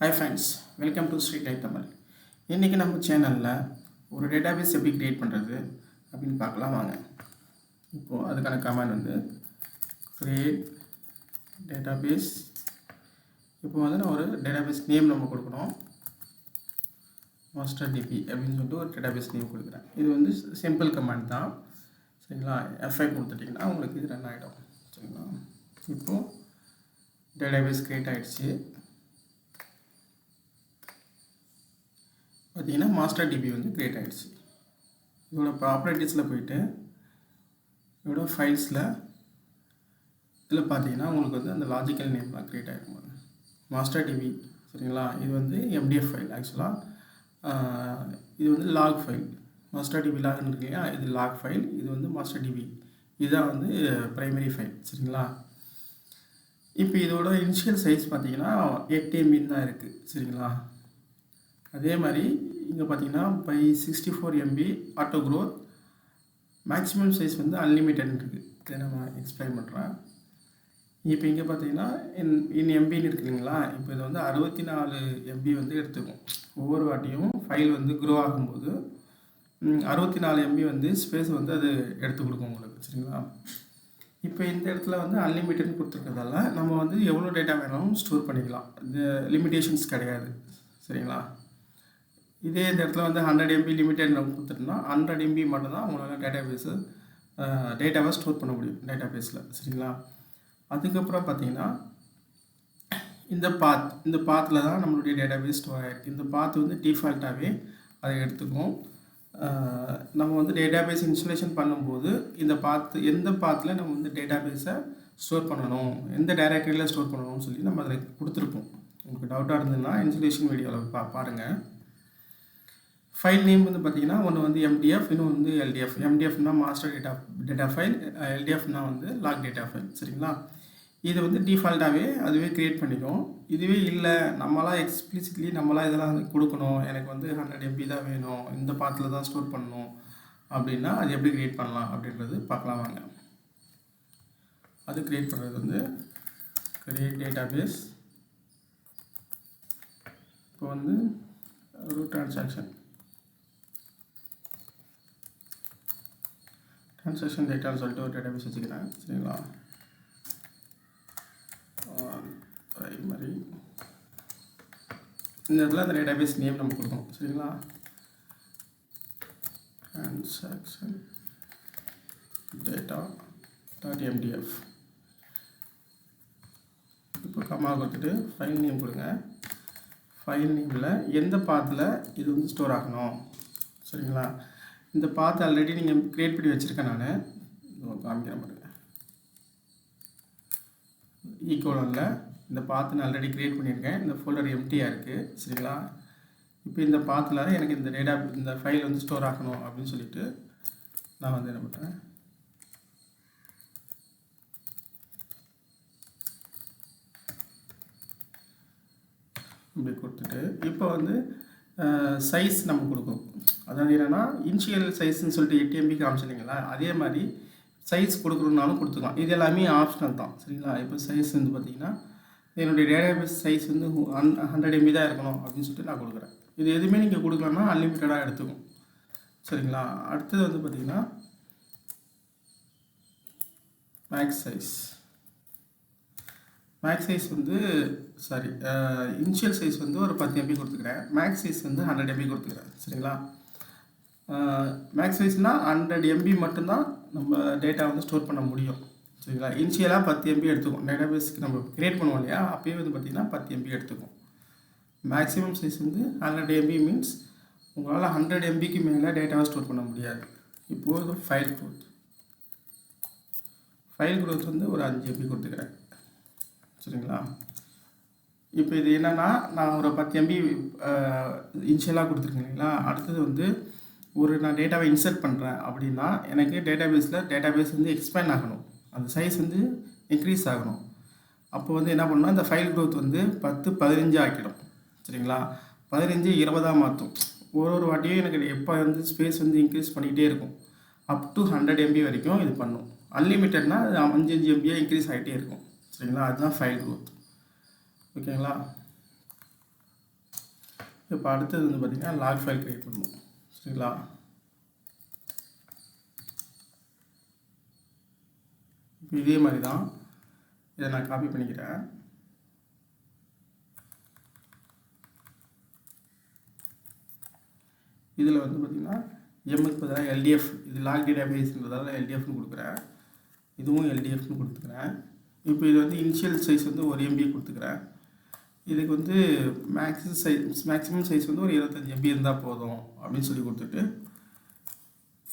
Hi friends, welcome to Street Light Tamil. இன்றைக்கி நம்ம சேனலில் ஒரு டேட்டாபேஸ் எப்படி க்ரியேட் பண்ணுறது அப்படின்னு பார்க்கலாம் வாங்க. இப்போது அதுக்கான கமாண்ட் வந்து create database. இப்போ வந்து நான் ஒரு டேட்டாபேஸ் நேம் நம்ம கொடுக்கணும். மாஸ்டர் டிபி அப்படின்னு சொல்லிட்டு ஒரு டேட்டாபேஸ் நேம் கொடுக்குறேன். இது வந்து சிம்பிள் கமாண்ட் தான், சரிங்களா. F5 கொடுத்துட்டிங்கன்னா உங்களுக்கு இது ரன் ஆகிடும், சரிங்களா. இப்போது டேட்டாபேஸ் க்ரியேட் ஆகிடுச்சு. பார்த்தீங்கன்னா மாஸ்டர் டிபி வந்து க்ரியேட் ஆகிடுச்சு. இதோட ப்ராப்பர்ட்டிஸில் போயிட்டு இதோட ஃபைல்ஸில் இதில் பார்த்தீங்கன்னா உங்களுக்கு வந்து அந்த லாஜிக்கல் நேம்லாம் க்ரியேட் ஆகிருக்கும். மாஸ்டர் டிபி, சரிங்களா. இது வந்து MDF ஃபைல். ஆக்சுவலாக இது வந்து லாக் ஃபைல். மாஸ்டர் டிபி லாக்னு இருக்கு இல்லையா, இது லாக் ஃபைல். இது வந்து மாஸ்டர் டிபி, இதுதான் வந்து ப்ரைமரி ஃபைல், சரிங்களா. இப்போ இதோட இனிஷியல் சைஸ் பார்த்தீங்கன்னா 8 MB தான் இருக்குது, சரிங்களா. அதே மாதிரி இங்கே பார்த்தீங்கன்னா by 64 MB auto growth, maximum size வந்து அன்லிமிட்டட் இருக்குது. இதை நம்ம எக்ஸ்பிளைன் பண்ணுறேன். இப்போ இங்கே பார்த்தீங்கன்னா இன் எம்பின்னு இருக்கு இல்லைங்களா. இப்போ இதை வந்து 64 MB வந்து எடுத்துக்கும். ஒவ்வொரு வாட்டியும் ஃபைல் வந்து க்ரோ ஆகும்போது 64 MB வந்து ஸ்பேஸ் வந்து அது எடுத்து கொடுக்கும் உங்களுக்கு, சரிங்களா. இப்போ இந்த இடத்துல வந்து அன்லிமிட்டட்னு கொடுத்துருக்கிறதால நம்ம வந்து எவ்வளோ டேட்டா வேணாலும் ஸ்டோர் பண்ணிக்கலாம். இந்த லிமிடேஷன்ஸ் கிடையாது, சரிங்களா. இதே இந்த இடத்துல வந்து 100 MB லிமிட்டட் நம்ம கொடுத்துட்டோம்னா 100 MB மட்டும்தான் உங்களால் டேட்டாவை ஸ்டோர் பண்ண முடியும் டேட்டாபேஸில், சரிங்களா. அதுக்கப்புறம் பார்த்தீங்கன்னா இந்த பாத்தில் தான் நம்மளுடைய டேட்டாபேஸ் ஸ்டோர் ஆகிருக்கு. இந்த பாத் வந்து டிஃபால்ட்டாகவே அதை எடுத்துக்கும். நம்ம வந்து டேட்டாபேஸ் இன்ஸ்டாலேஷன் பண்ணும்போது எந்த பாத்தில் நம்ம வந்து டேட்டாபேஸை ஸ்டோர் பண்ணணும், எந்த டைரக்டரியில் ஸ்டோர் பண்ணணும்னு சொல்லி நம்ம அதில் கொடுத்துருப்போம். உங்களுக்கு டவுட்டாக இருந்ததுன்னா இன்ஸ்டாலேஷன் வீடியோவில் பாருங்கள். ஃபைல் நேம் வந்து பார்த்தீங்கன்னா ஒன்று வந்து MDF, இன்னொன்று வந்து LDF. MDFனா மாஸ்டர் டேட்டா ஃபைல், LDFனா வந்து லாக் டேட்டா ஃபைல், சரிங்களா. இது வந்து டிஃபால்ட்டாகவே அதுவே க்ரியேட் பண்ணிக்கும். இதுவே இல்லை நம்மளாம் எக்ஸ்பிளிசிட்லி இதெல்லாம் கொடுக்கணும், எனக்கு வந்து 100 MB தான் வேணும், இந்த பாத்தில் தான் ஸ்டோர் பண்ணணும் அப்படின்னா அது எப்படி க்ரியேட் பண்ணலாம் அப்படின்றது பார்க்கலாம் வாங்க. அது க்ரியேட் பண்ணுறது வந்து க்ரியேட் டேட்டாபேஸ். இப்போ வந்து ஒரு ட்ரான்சாக்ஷன் டேட்டான்னு சொல்லிட்டு ஒரு டேட்டாபேஸ் வச்சுக்கிறேன், சரிங்களா. ப்ரைமரி இந்த இடத்துல அந்த டேட்டாபேஸ் நேம் நம்ம கொடுக்கணும், சரிங்களா. Transaction data.mdf. இப்போ கமா கொடுத்துட்டு ஃபைல் நேம் கொடுங்க. ஃபைல் நேமில் எந்த பாத்தில் இது வந்து ஸ்டோர் ஆகணும், சரிங்களா. இந்த பாத் ஆல்ரெடி நீங்கள் க்ரியேட் பண்ணி வச்சுருக்கேன். நான் காமிக்கிறேன் பாருங்க. ஈக்குவலில் இந்த பாத்து நான் ஆல்ரெடி க்ரியேட் பண்ணியிருக்கேன். இந்த ஃபோல்டர் எம்டியாக இருக்குது, சரிங்களா. இப்போ இந்த பாத்தில் எனக்கு இந்த ஃபைல் வந்து ஸ்டோர் ஆகணும் அப்படின்னு சொல்லிட்டு நான் வந்து என்ன பண்ணுறேன், இப்படி கொடுத்துட்டு இப்போ வந்து சைஸ் நம்ம கொடுக்கும். அதாவது என்னென்னா இனிஷியல் சைஸ்ன்னு சொல்லிட்டு 8 MB காமிச்சில்லைங்களா, அதே மாதிரி சைஸ் கொடுக்குறதுனாலும் கொடுத்துக்கலாம். இது எல்லாமே ஆப்ஷனல் தான், சரிங்களா. இப்போ சைஸ் வந்து பார்த்திங்கன்னா என்னுடைய டேட்டாபேஸ் சைஸ் வந்து 100 MB தான் இருக்கணும் அப்படின்னு சொல்லிட்டு நான் கொடுக்குறேன். இது எதுவுமே நீங்கள் கொடுக்கலன்னா அன்லிமிட்டடாக எடுத்துக்கும், சரிங்களா. அடுத்தது வந்து பார்த்திங்கன்னா மேக்ஸ் சைஸ் வந்து இனிஷியல் சைஸ் வந்து ஒரு 10 MB கொடுத்துக்கிறேன். மேக்ஸ் சைஸ் வந்து 100 MB கொடுத்துக்கிறேன், சரிங்களா. மேக்ஸ் சைஸ்னால் 100 MB மட்டும்தான் நம்ம டேட்டா வந்து ஸ்டோர் பண்ண முடியும், சரிங்களா. இனிஷியலாக 10 MB எடுத்துக்கும். டேட்டாபேஸ்க்கு நம்ம க்ரியேட் பண்ணுவோம் இல்லையா, அப்போயே வந்து பார்த்திங்கன்னா 10 MB எடுத்துக்கும். மேக்ஸிமம் சைஸ் வந்து 100 MB மீன்ஸ் உங்களால் 100 MBக்கு மேலே டேட்டாவை ஸ்டோர் பண்ண முடியாது. இப்போது ஃபைல் க்ரோத் வந்து ஒரு 5 MB கொடுத்துக்கிறேன், சரிங்களா. இப்போ இது என்னென்னா நான் ஒரு 10 MB இனிஷியலாக கொடுத்துருக்கேன் இல்லைங்களா. அடுத்தது வந்து நான் டேட்டாவை இன்சர்ட் பண்ணுறேன் அப்படின்னா எனக்கு டேட்டாபேஸ் வந்து எக்ஸ்பேண்ட் ஆகணும், அந்த சைஸ் வந்து இன்க்ரீஸ் ஆகணும். அப்போ வந்து என்ன பண்ணணும், இந்த ஃபைல் க்ரோத் வந்து 10 15 ஆக்கிடும், சரிங்களா. 15 20 மாற்றும். ஒரு வாட்டியும் எனக்கு எப்போ வந்து ஸ்பேஸ் வந்து இன்க்ரீஸ் பண்ணிக்கிட்டே இருக்கும். அப் டு 100 MB வரைக்கும் இது பண்ணும். அன்லிமிட்டட்னா அது 5 MB இன்க்ரீஸ் ஆகிட்டே இருக்கும், சரிங்களா. அதுதான் ஃபைல் க்ரோத், ஓகேங்களா. இப்போ அடுத்தது வந்து பார்த்திங்கன்னா லாக் ஃபைல் க்ரியேட் பண்ணணும். சரிங்களா? இப்போ இதே மாதிரி தான் இதை நான் காப்பி பண்ணிக்கிறேன். இதில் வந்து பார்த்திங்கன்னா எம்முக்கு பதிலாக எல்டிஎஃப், இது லாக் டேட்டாபேஸ்ன்றதால எல்டிஎஃப்னு கொடுக்குறேன். இதுவும் எல்டிஎஃப்னு கொடுத்துக்கிறேன். இப்போ இது வந்து இனிஷியல் சைஸ் வந்து 1 MB கொடுத்துக்கிறேன். இதுக்கு வந்து மேக்ஸிமம் சைஸ் வந்து ஒரு 25 MB இருந்தால் போதும் அப்படின்னு சொல்லி கொடுத்துட்டு,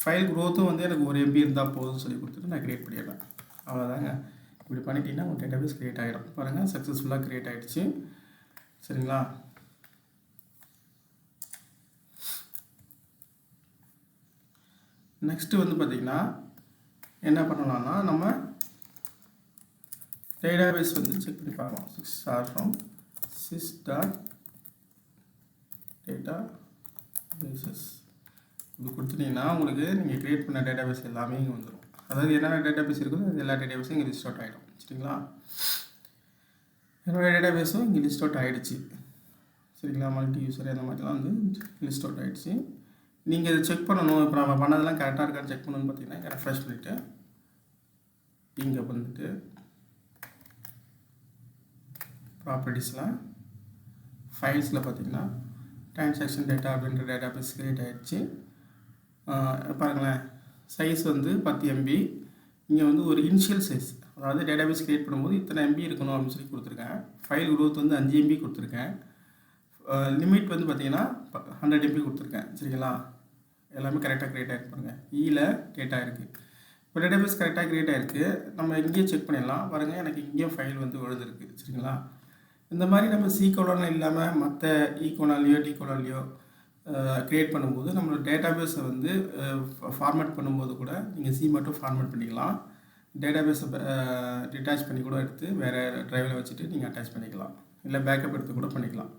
ஃபைல் க்ரோத்தும் வந்து எனக்கு 1 MB இருந்தால் போதும்னு சொல்லி கொடுத்துட்டு நான் க்ரியேட் பண்ணிடுறேன். அவ்வளோதாங்க. இப்படி பண்ணிட்டீங்கன்னா உங்கள் டேட்டாபேஸ் க்ரியேட் ஆகிடும். பாருங்கள், சக்ஸஸ்ஃபுல்லாக க்ரியேட் ஆகிடுச்சு. சரிங்களா? நெக்ஸ்ட்டு வந்து பார்த்திங்கன்னா என்ன பண்ணலாம்னா, நம்ம டேட்டாபேஸ் வந்து செக் பண்ணி பார்க்கலாம். 6 from sys.databases இது கொடுத்துட்டிங்கன்னா உங்களுக்கு நீங்கள் க்ரியேட் பண்ண டேட்டாபேஸ் எல்லாமே இங்கே வந்துடும். அதாவது என்னென்ன டேட்டாபேஸ் இருக்குதோ அது எல்லா டேட்டாபேஸும் இங்கே லிஸ்ட் அவுட் ஆகிடும். சரிங்களா? என்னோடய டேட்டாபேஸும் இங்கே லிஸ்ட் அவுட் ஆகிடுச்சு. சரிங்களா? மல்டி யூசர் அந்த மாதிரிலாம் வந்து லிஸ்ட் அவுட் ஆகிடுச்சு. நீங்கள் இதை செக் பண்ணணும். இப்போ நம்ம பண்ணதெல்லாம் கரெக்டாக இருக்கான்னு செக் பண்ணணும்னு பார்த்தீங்கன்னா இங்கே ரெஃப்ரெஷ் பண்ணிவிட்டு இங்கே வந்துட்டு ப்ராப்பர்ட்டிஸில் ஃபைல்ஸில் பார்த்தீங்கன்னா டிரான்சாக்ஷன் டேட்டா அப்படின்ற டேட்டாபேஸ் க்ரியேட் ஆகிடுச்சு. பாருங்களேன், சைஸ் வந்து 10 MB. இங்கே வந்து ஒரு இனிஷியல் சைஸ், அதாவது டேட்டாபேஸ் க்ரியேட் பண்ணும்போது இத்தனை MB இருக்கணும் அப்படின்னு சொல்லி கொடுத்துருக்கேன். ஃபைல் க்ரோத் வந்து 5 MB கொடுத்துருக்கேன். லிமிட் வந்து பார்த்திங்கன்னா 100 MB கொடுத்துருக்கேன். சரிங்களா? எல்லாமே கரெக்டாக க்ரியேட் ஆகிருக்கு. பாருங்கள், ஈயில் டேட்டா இருக்குது. இப்போ டேட்டாபேஸ் கரெக்டாக க்ரியேட் ஆகிருக்கு. நம்ம இங்கேயே செக் பண்ணிடலாம். பாருங்கள், எனக்கு இங்கேயும் ஃபைல் வந்து விழுதுருக்கு. சரிங்களா? இந்த மாதிரி நம்ம சி கோலன் இல்லாமல் மற்ற ஈகோனாலேயோ டிகோனாலேயோ க்ரியேட் பண்ணும்போது நம்மளோட டேட்டாபேஸை வந்து ஃபார்மேட் பண்ணும்போது கூட நீங்கள் சி மட்டும் ஃபார்மேட் பண்ணிக்கலாம். டேட்டாபேஸை டிட்டாச் பண்ணி கூட எடுத்து வேறு ட்ரைவில் வச்சுட்டு நீங்கள் அட்டாச் பண்ணிக்கலாம். இல்லை பேக்கப் எடுத்து கூட பண்ணிக்கலாம்.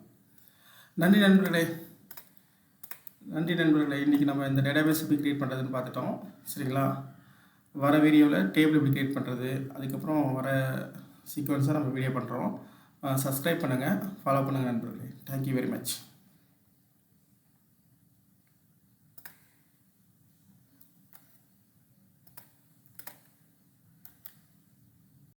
நன்றி நண்பர்களே. இன்றைக்கி நம்ம இந்த டேட்டாபேஸ் எப்படி க்ரியேட் பண்ணுறதுன்னு பார்த்துட்டோம். சரிங்களா? வர வீடியோவில் டேபிள் எப்படி க்ரியேட் பண்ணுறது, அதுக்கப்புறம் வர சீக்வன்ஸாக நம்ம வீடியோ பண்ணுறோம். சப்ஸ்கிரைப் பண்ணுங்கள், ஃபாலோ பண்ணுங்கள் நண்பர்களே. Thank you very much.